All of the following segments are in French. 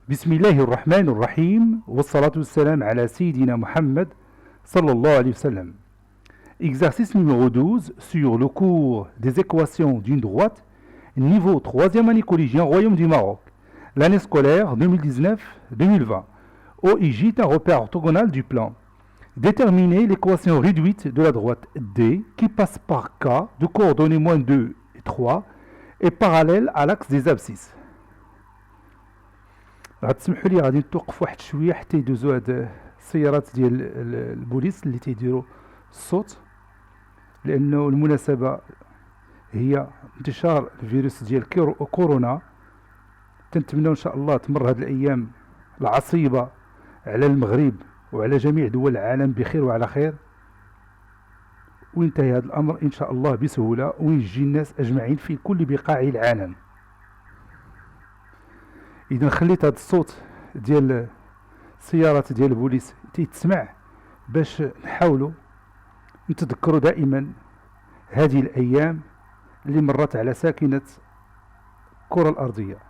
بسم الله الرحمن الرحيم والصلاة والسلام على سيدنا Mohammed sallallahu alayhi wa sallam. Exercice numéro 12 sur le cours des équations d'une droite, niveau 3e année collégien, Royaume du Maroc, l'année scolaire 2019-2020. OIJ est un repère orthogonal du plan. Déterminez l'équation réduite de la droite D qui passe par K de coordonnées moins 2 et 3 et parallèle à l'axe des abscisses. غتسمحوا لي غادي نتوقف واحد شويه حتى يدوزوا هاد السيارات ديال البوليس اللي تيديروا الصوت، لانه المناسبه هي انتشار الفيروس ديال كورونا. تنتمنوا ان شاء الله تمر هاد الايام العصيبه على المغرب وعلى جميع دول العالم بخير وعلى خير، وينتهي هذا الامر ان شاء الله بسهوله ويجي الناس اجمعين في كل بقاع العالم. إذا خليت هذا الصوت ديال السيارات ديال البوليس تيتسمع باش نحاولوا نتذكروا دائما هذه الأيام اللي مرت على ساكنة الكرة الأرضية.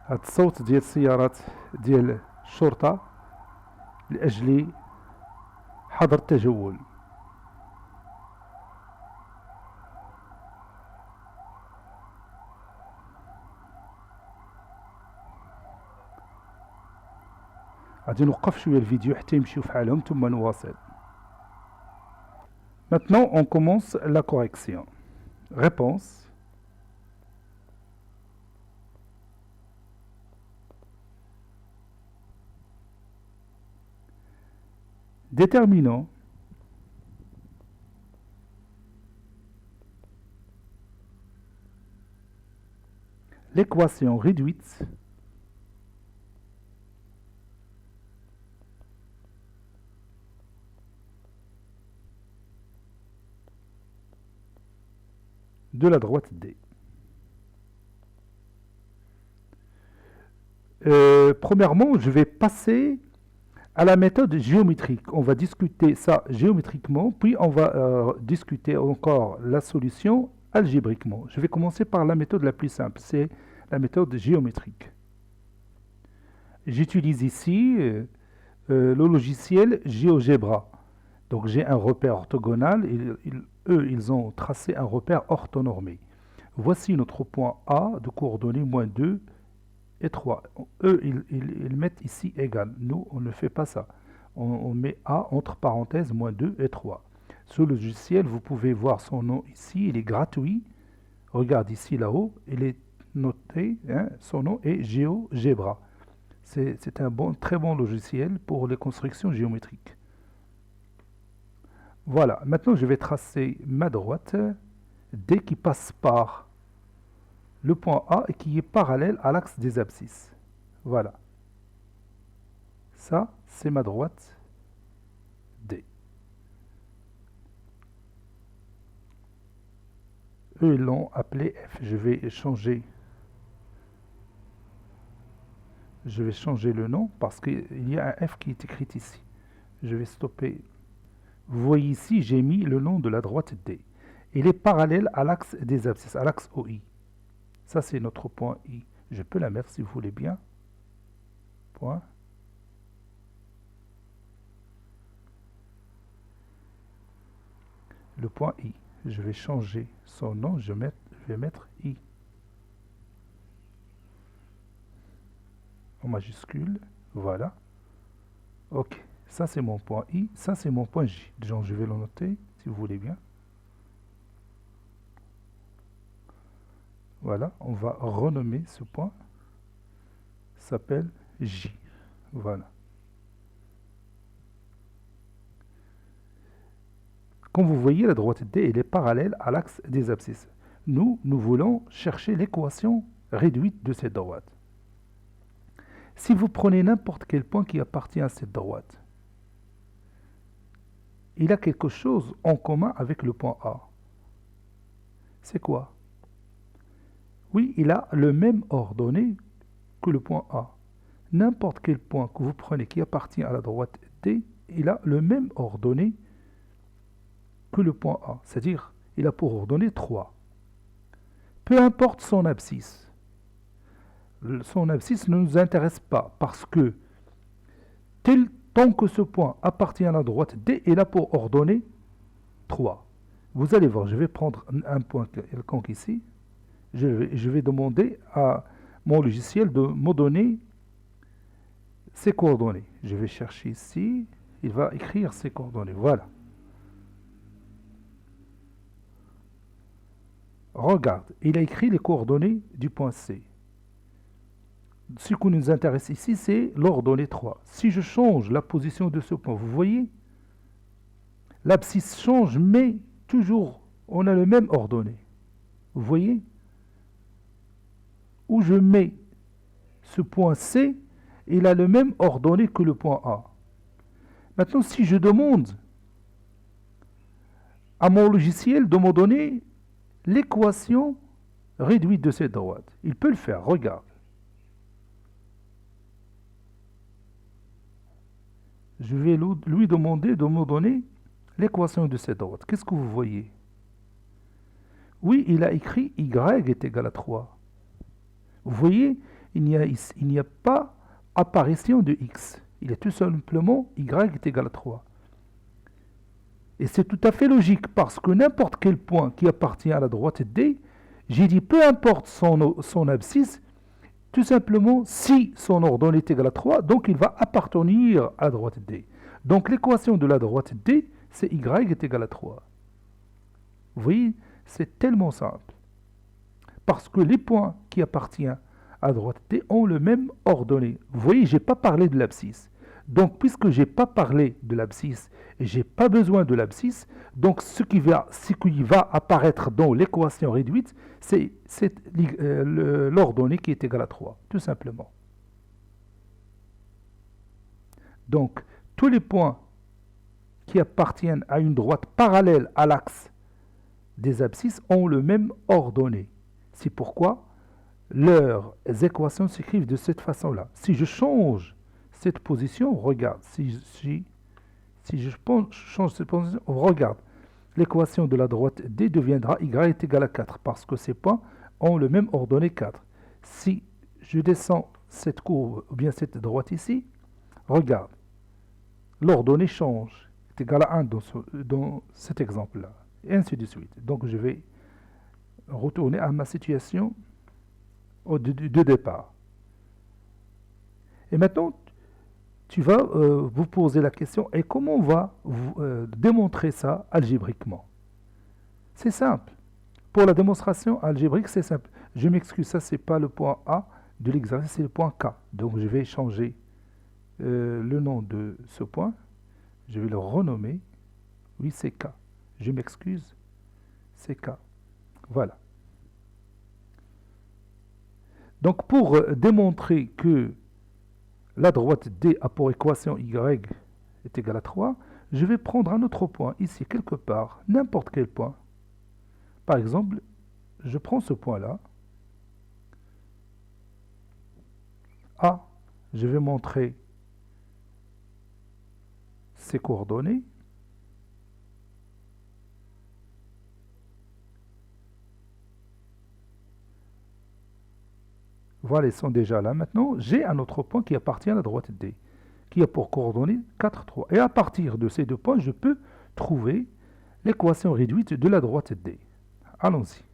هاد الصوت ديال السيارات ديال الشرطة لأجل حظر التجول. غادي نوقف شوية الفيديو حتى يمشيو فحالهم ثم نواصل. Maintenant on commence la correction. Réponse. Déterminons l'équation réduite de la droite D. Premièrement, je vais passer à la méthode géométrique. On va discuter ça géométriquement, puis on va discuter encore la solution algébriquement. Je vais commencer par la méthode la plus simple, c'est la méthode géométrique. J'utilise ici le logiciel GeoGebra. Donc j'ai un repère orthogonal, eux ils ont tracé un repère orthonormé. Voici notre point A de coordonnées moins 2 et 3. Eux, ils mettent ici égal. Nous, on ne fait pas ça. On met A entre parenthèses, moins 2 et 3. Ce logiciel, vous pouvez voir son nom ici. Il est gratuit. Regarde ici, là-haut. Il est noté. Hein, son nom est GeoGebra. C'est un très bon logiciel pour les constructions géométriques. Voilà. Maintenant, je vais tracer ma droite D qui passe par le point A et qui est parallèle à l'axe des abscisses. Voilà. Ça, c'est ma droite D. Eux, ils l'ont appelé F. Je vais changer le nom parce qu'il y a un F qui est écrit ici. Je vais stopper. Vous voyez ici, j'ai mis le nom de la droite D. Il est parallèle à l'axe des abscisses, à l'axe OI. Ça, c'est notre point I. Je peux la mettre si vous voulez bien. Point. Le point I. Je vais changer son nom. Je vais mettre I. En majuscule. Voilà. OK. Ça, c'est mon point I. Ça, c'est mon point J. Donc, je vais le noter si vous voulez bien. Voilà, on va renommer ce point, s'appelle J. Voilà. Comme vous voyez, la droite D, elle est parallèle à l'axe des abscisses. Nous voulons chercher l'équation réduite de cette droite. Si vous prenez n'importe quel point qui appartient à cette droite, il a quelque chose en commun avec le point A. C'est quoi? Oui, il a le même ordonnée que le point A. n'importe quel point que vous prenez qui appartient à la droite D, il a le même ordonnée que le point A, c'est-à-dire il a pour ordonnée 3. Peu importe son abscisse. Son abscisse ne nous intéresse pas parce que tant que ce point appartient à la droite D, il a pour ordonnée 3. Vous allez voir, je vais prendre un point quelconque ici. Je vais demander à mon logiciel de me donner ses coordonnées. Je vais chercher ici. Il va écrire ses coordonnées. Voilà. Regarde, il a écrit les coordonnées du point C. Ce qui nous intéresse ici, c'est l'ordonnée 3. Si je change la position de ce point, vous voyez, l'abscisse change, mais toujours, on a le même ordonnée. Vous voyez? Où je mets ce point C, il a le même ordonnée que le point A. Maintenant, si je demande à mon logiciel de me donner l'équation réduite de cette droite, il peut le faire, regarde. Je vais lui demander de me donner l'équation de cette droite. Qu'est-ce que vous voyez? Oui, il a écrit y est égal à 3. Vous voyez, il n'y a pas apparition de x. Il est tout simplement y est égal à 3. Et c'est tout à fait logique parce que n'importe quel point qui appartient à la droite D, j'ai dit peu importe son abscisse, tout simplement si son ordonnée est égale à 3, donc il va appartenir à la droite D. Donc l'équation de la droite D, c'est y est égal à 3. Vous voyez, c'est tellement simple. Parce que les points qui appartiennent à la droite D ont le même ordonnée. Vous voyez, je n'ai pas parlé de l'abscisse. Donc, puisque je n'ai pas parlé de l'abscisse et je n'ai pas besoin de l'abscisse, donc ce qui va apparaître dans l'équation réduite, c'est l'ordonnée qui est égale à 3, tout simplement. Donc, tous les points qui appartiennent à une droite parallèle à l'axe des abscisses ont le même ordonnée. C'est pourquoi leurs équations s'écrivent de cette façon-là. Si je change cette position, regarde, si je change cette position, regarde, l'équation de la droite D deviendra y est égal à 4 parce que ces points ont le même ordonnée 4. Si je descends cette courbe ou bien cette droite ici, regarde, l'ordonnée change, est égal à 1 dans cet exemple-là, et ainsi de suite. Donc je vais retourner à ma situation de départ. Et maintenant, tu vas vous poser la question, et comment on va démontrer ça algébriquement? C'est simple. Pour la démonstration algébrique, c'est simple. Je m'excuse, ça, c'est pas le point A de l'exercice, c'est le point K. Donc, je vais changer le nom de ce point. Je vais le renommer. Oui, c'est K. Je m'excuse, c'est K. Voilà. Donc, pour démontrer que la droite D a pour équation y est égale à 3, je vais prendre un autre point ici, quelque part, n'importe quel point. Par exemple, je prends ce point-là. A, je vais montrer ses coordonnées. Voilà, ils sont déjà là. Maintenant, j'ai un autre point qui appartient à la droite D, qui a pour coordonnées 4, 3. Et à partir de ces deux points, je peux trouver l'équation réduite de la droite D. Allons-y.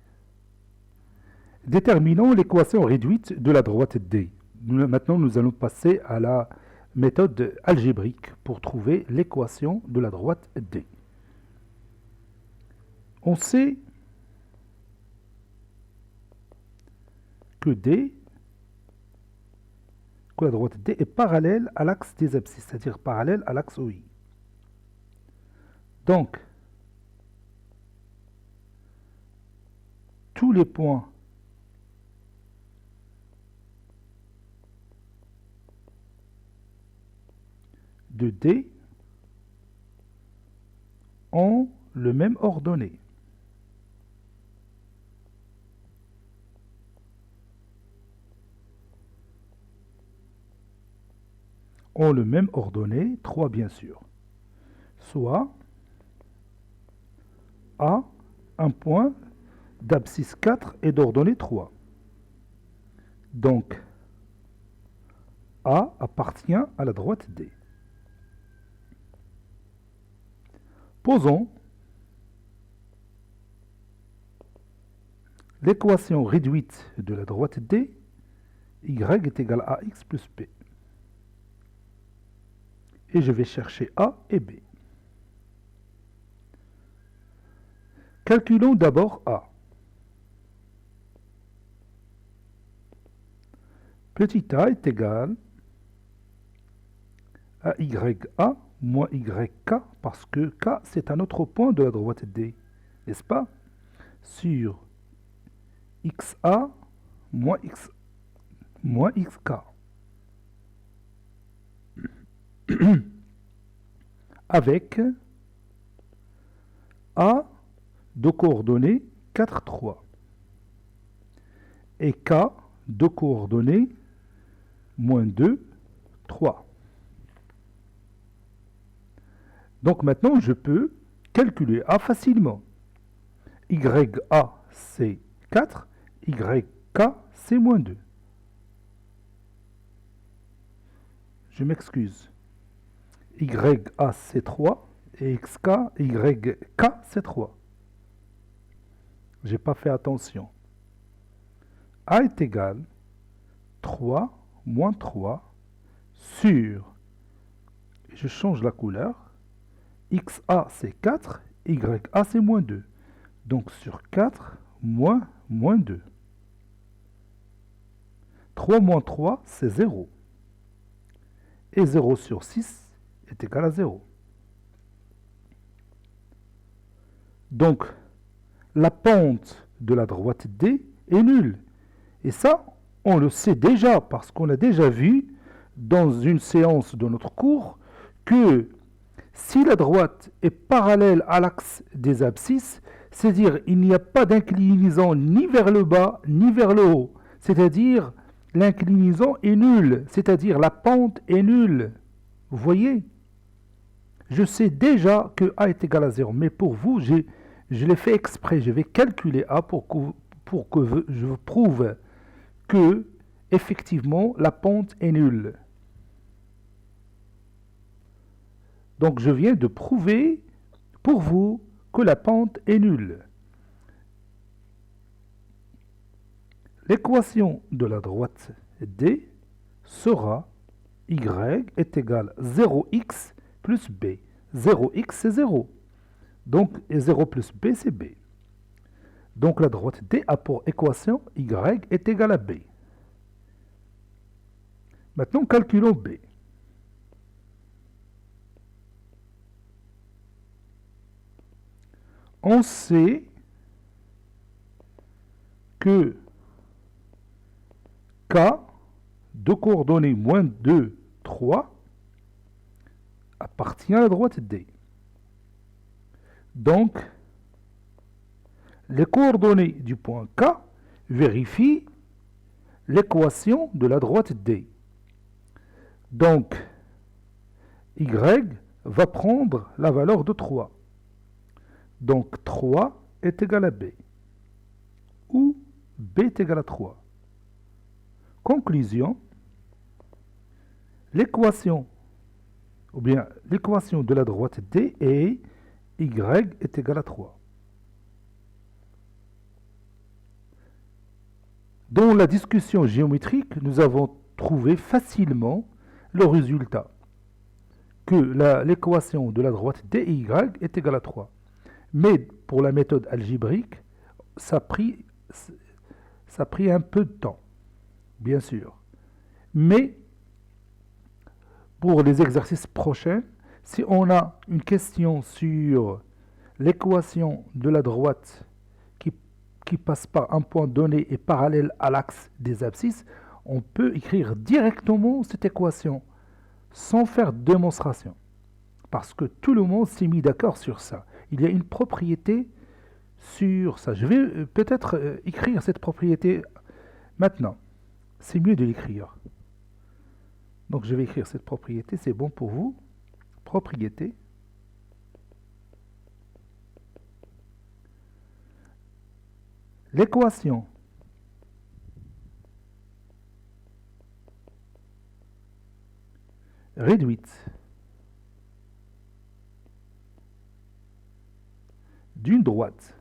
Déterminons l'équation réduite de la droite D. Maintenant, nous allons passer à la méthode algébrique pour trouver l'équation de la droite D. On sait que la droite D est parallèle à l'axe des abscisses, c'est-à-dire parallèle à l'axe OI. Donc, tous les points de D ont le même ordonnée. ont le même ordonnée, 3 bien sûr. Soit A, un point d'abscisse 4 et d'ordonnée 3. Donc, A appartient à la droite D. Posons l'équation réduite de la droite D, y est égal à ax plus b. Et je vais chercher A et B. Calculons d'abord A. Petit a est égal à YA moins YK, parce que K c'est un autre point de la droite D, n'est-ce pas? Sur XA moins XK. Avec A de coordonnées 4, 3 et K de coordonnées moins 2, 3. Donc maintenant, je peux calculer A facilement. YA, c'est 4, YK, c'est moins 2. Je m'excuse. YA, c'est 3, et YK, c'est 3. Je n'ai pas fait attention. A est égal 3 moins 3 sur, je change la couleur, XA c'est 4, YA c'est moins 2. Donc sur 4 moins 2. 3 moins 3 c'est 0. Et 0 sur 6 est égal à 0. Donc la pente de la droite D est nulle. Et ça, on le sait déjà parce qu'on a déjà vu dans une séance de notre cours que si la droite est parallèle à l'axe des abscisses, c'est-à-dire il n'y a pas d'inclinaison ni vers le bas ni vers le haut, c'est-à-dire l'inclinaison est nulle, c'est-à-dire la pente est nulle. Vous voyez? Je sais déjà que A est égal à 0, mais pour vous, je l'ai fait exprès, je vais calculer A pour que je vous prouve que, effectivement, la pente est nulle. Donc, je viens de prouver pour vous que la pente est nulle. L'équation de la droite D sera y est égal à 0x plus b. 0x, c'est 0. Donc, 0 plus b, c'est b. Donc, la droite D a pour équation y est égal à b. Maintenant, calculons b. On sait que K de coordonnées moins 2, 3 appartient à la droite D. Donc, les coordonnées du point K vérifient l'équation de la droite D. Donc, Y va prendre la valeur de 3. Donc, 3 est égal à B. Ou B est égal à 3. Conclusion, l'équation de la droite D est Y est égal à 3. Dans la discussion géométrique, nous avons trouvé facilement le résultat, que l'équation de la droite DY est égale à 3. Mais pour la méthode algébrique, ça a pris un peu de temps, bien sûr. Mais pour les exercices prochains, si on a une question sur l'équation de la droite qui passe par un point donné et parallèle à l'axe des abscisses, on peut écrire directement cette équation sans faire de démonstration. Parce que tout le monde s'est mis d'accord sur ça. Il y a une propriété sur ça. Je vais peut-être écrire cette propriété maintenant. C'est mieux de l'écrire. Donc je vais écrire cette propriété, c'est bon pour vous. Propriété. L'équation réduite d'une droite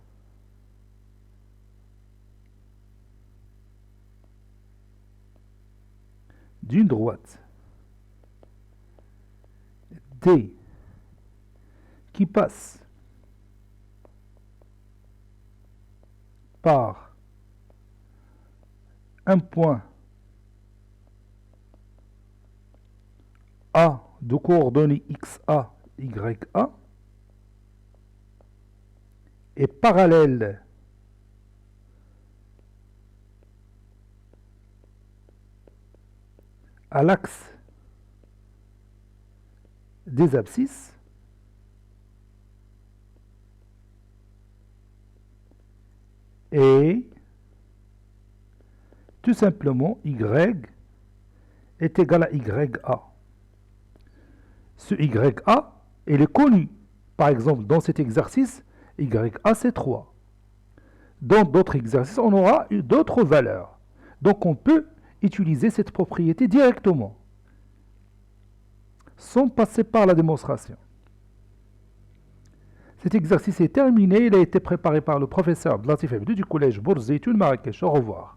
D qui passe par un point A de coordonnées XA, YA est parallèle à l'axe des abscisses et tout simplement Y est égal à YA. Ce YA, il est connu. Par exemple, dans cet exercice, YA c'est 3. Dans d'autres exercices, on aura d'autres valeurs. Donc on peut utiliser cette propriété directement, sans passer par la démonstration. Cet exercice est terminé. Il a été préparé par le professeur Abdelatif Abdou du collège Bourzeitoun Marrakech. Au revoir.